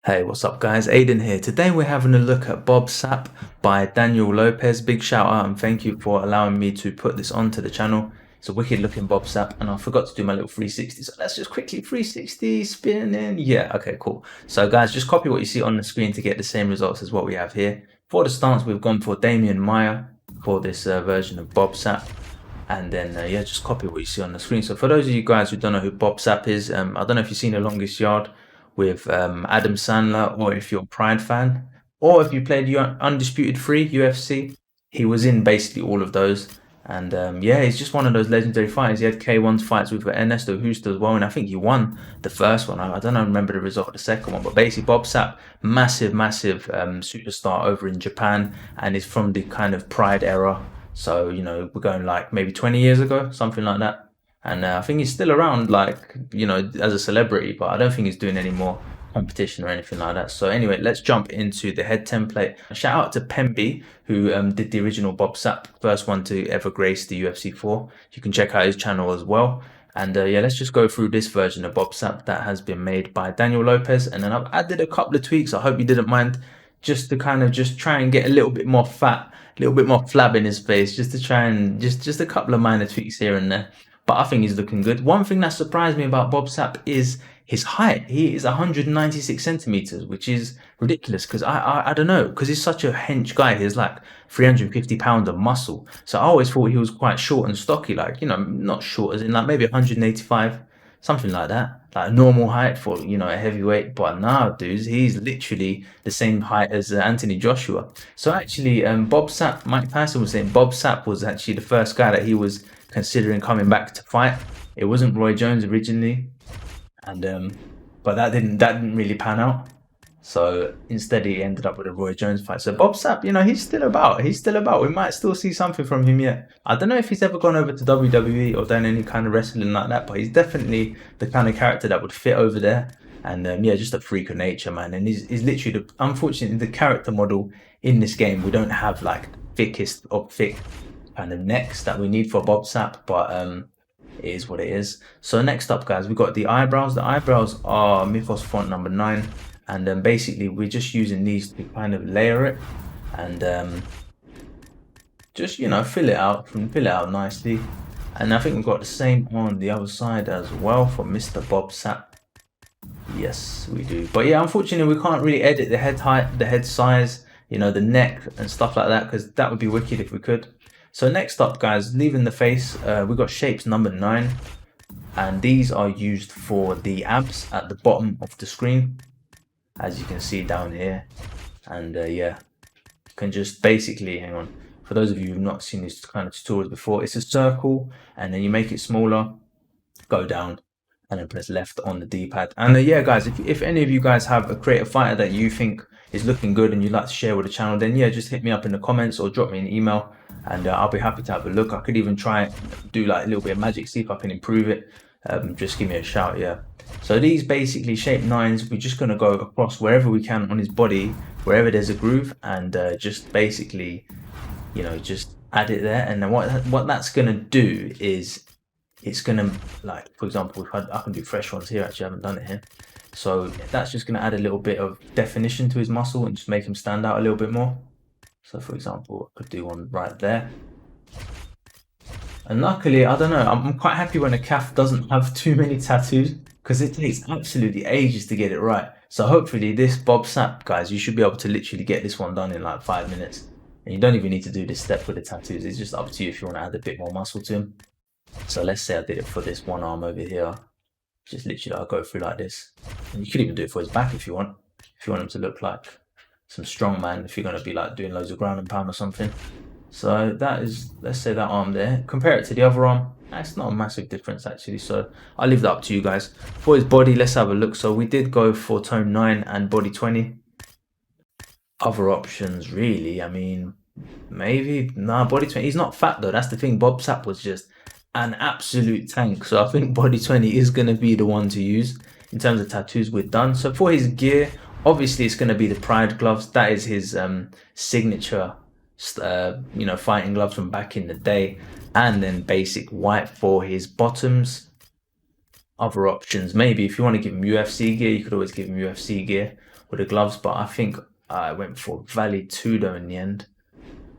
Hey, what's up guys? Aiden here. Today we're having a look at Bob Sapp by Daniel Lopez. Big shout out and thank you for allowing me to put this onto the channel. It's a wicked looking Bob Sapp and I forgot to do my little 360. So let's just quickly 360 spin in. Yeah, okay, cool. So guys, just copy what you see on the screen to get the same results as what we have here. For the stance, we've gone for Damian Maya for this version of Bob Sapp. And then, yeah, just copy what you see on the screen. So for those of you guys who don't know who Bob Sapp is, I don't know if you've seen The Longest Yard with Adam Sandler, or if you're a Pride fan, or if you played Undisputed 3 UFC, he was in basically all of those. And yeah, he's just one of those legendary fighters. He had K1's fights with Ernesto Justo as well, and I think he won the first one. I don't know, remember the result of the second one, but basically Bob Sapp, massive superstar over in Japan, and is from the kind of Pride era. So, you know, we're going like maybe 20 years ago, something like that. And I think he's still around, like, you know, as a celebrity, but I don't think he's doing any more competition or anything like that. So anyway, let's jump into the head template. Shout out to Pemby, who did the original Bob Sapp, first one to ever grace the UFC 4. You can check out his channel as well. And yeah, let's just go through this version of Bob Sapp that has been made by Daniel Lopez. And then I've added a couple of tweaks. I hope you didn't mind, just to kind of just try and get a little bit more fat, a little bit more flab in his face, just to try and just a couple of minor tweaks here and there. But I think he's looking good. One thing that surprised me about Bob Sapp is his height. He is 196 centimeters, which is ridiculous because I don't know, because he's such a hench guy. He's like 350 pounds of muscle. So I always thought he was quite short and stocky, like, you know, not short as in like maybe 185, something like that. Like a normal height for, you know, a heavyweight. But now, dudes, he's literally the same height as Anthony Joshua. So actually, Bob Sapp, Mike Tyson was saying Bob Sapp was actually the first guy that he was considering coming back to fight. It wasn't Roy Jones originally, and but that didn't really pan out. So instead, he ended up with a Roy Jones fight. So Bob Sapp, you know, he's still about. He's still about. We might still see something from him yet. I don't know if he's ever gone over to WWE or done any kind of wrestling like that, but he's definitely the kind of character that would fit over there. And yeah, just a freak of nature, man. And he's literally unfortunately the character model in this game. We don't have like thickest of thick kind of necks that we need for Bob Sapp, but it is what it is. So next up, guys, we've got the eyebrows. The eyebrows are Mythos font number 9, and then basically we're just using these to kind of layer it and just, you know, fill it out nicely. And I think we've got the same on the other side as well for Mr. Bob Sapp. Yes, we do. But yeah, unfortunately, we can't really edit the head height, the head size, you know, the neck and stuff like that, because that would be wicked if we could. So next up, guys, leaving the face, we've got shapes number 9, and these are used for the abs at the bottom of the screen, as you can see down here. And yeah, you can just basically, hang on, for those of you who've not seen these kind of tutorials before, it's a circle, and then you make it smaller, go down, and then press left on the D-pad. And yeah, guys, if any of you guys have a creative fighter that you think is looking good and you'd like to share with the channel, then yeah, just hit me up in the comments or drop me an email, and I'll be happy to have a look. I could even try do like a little bit of magic, see if I can improve it. Just give me a shout. Yeah, so these basically shape 9s, we're just going to go across wherever we can on his body, wherever there's a groove, and just basically, you know, just add it there. And then what that's going to do is it's going to, like, for example, I can do fresh ones here. Actually, I haven't done it here. So that's just going to add a little bit of definition to his muscle and just make him stand out a little bit more. So for example, I could do one right there. And luckily, I don't know, I'm quite happy when a CAF doesn't have too many tattoos, because it takes absolutely ages to get it right. So hopefully this Bob Sapp, guys, you should be able to literally get this one done in like 5 minutes. And you don't even need to do this step with the tattoos. It's just up to you if you want to add a bit more muscle to him. So let's say I did it for this one arm over here. Just literally, I'll go through like this. And you could even do it for his back if you want. If you want him to look like some strong man, if you're going to be like doing loads of ground and pound or something. So that is, let's say that arm there. Compare it to the other arm. It's not a massive difference actually. So I'll leave that up to you guys. For his body, let's have a look. So we did go for tone 9 and body 20. Other options, really, I mean, maybe, nah, body 20. He's not fat though. That's the thing. Bob Sapp was just an absolute tank. So I think body 20 is going to be the one to use. In terms of tattoos, we're done. So for his gear, obviously it's going to be the Pride gloves. That is his signature, you know, fighting gloves from back in the day. And then basic white for his bottoms. other options. Maybe if you want to give him UFC gear, you could always give him UFC gear with the gloves. But I think I went for Valley Tudo in the end.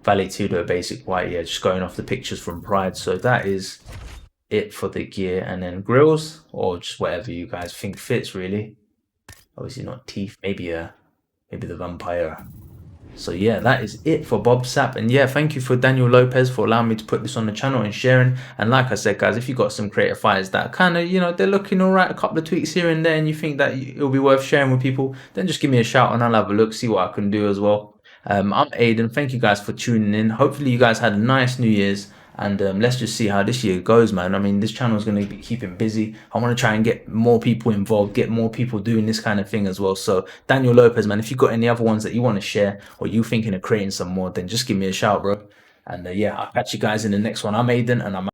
Valley Tudo basic white, yeah, just going off the pictures from Pride. So that is it for the gear, and then grills or just whatever you guys think fits really. Obviously not teeth, maybe the vampire. So yeah, that is it for Bob Sapp. And yeah, thank you for Daniel Lopez for allowing me to put this on the channel and sharing. And like I said, guys, if you got some creative fighters that kind of, they're looking all right, a couple of tweaks here and there, and you think that it'll be worth sharing with people, then just give me a shout and I'll have a look, see what I can do as well. I'm Aiden. Thank you guys for tuning in. Hopefully you guys had a nice New Year's. And let's just see how this year goes, man. I mean, this channel is going to be keeping busy. I want to try and get more people involved, get more people doing this kind of thing as well. So Daniel Lopez, man, if you've got any other ones that you want to share or you thinking of creating some more, then just give me a shout, bro. And yeah, I'll catch you guys in the next one. I'm Aiden and I'm